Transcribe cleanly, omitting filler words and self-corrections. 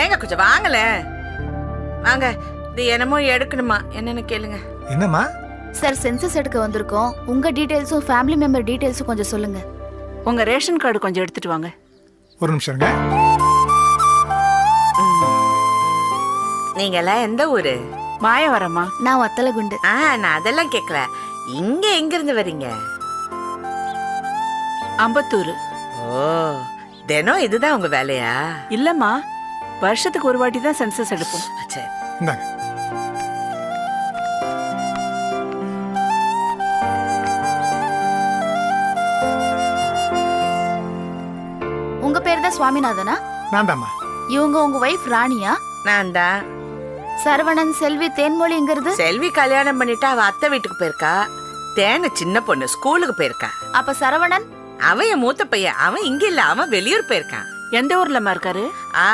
ஏங்க கொஞ்சம் வாங்கல. வாங்க, இது என்னமோ எடுக்கணுமா என்னன்னு கேளுங்க. என்னம்மா? சார், சென்சஸ் எடுக்க வந்திருக்கோம். உங்க டீடைல்ஸும் ஃபேமிலி மெம்பர் டீடைல்ஸும் கொஞ்சம் சொல்லுங்க. உங்க ரேஷன் கார்டு கொஞ்சம் எடுத்துட்டு வாங்க. ஒரு நிமிஷம்ங்க. நீங்க எல்லாம் எந்த ஊரு? மாயவரமா? நான் வத்தலகுண்டு. நான் அதெல்லாம் கேட்கல. இங்க எங்க இருந்து வரீங்க? அம்பத்தூர். ஓ, தினம் இதுதான் உங்க வேலையா? இல்லம்மா, வருஷத்துக்கு ஒரு வாட்டி தான் சென்சஸ் எடுப்போம். சரி. இந்தாங்க. உங்க பேர் தான் சுவாமிநாதனா? நான் தாம்மா. இவங்க உங்க வைஃப் ராணியா? நான் தான். சரவணன், செல்வி, தேன்மொழிங்கிறது? செல்வி கல்யாணம் பண்ணிட்டு அவ அத்தை வீட்டுக்கு போயிருக்கா. தேன சின்ன பொண்ணு ஸ்கூலுக்கு போயிருக்கா. அப்ப சரவணன்? அவன் என் மூத்த பையன். அவன் இங்க இல்ல, அவன் வெளியூர் போயிருக்கான். எந்த ஊர்லம்மா இருக்காரு? ஆ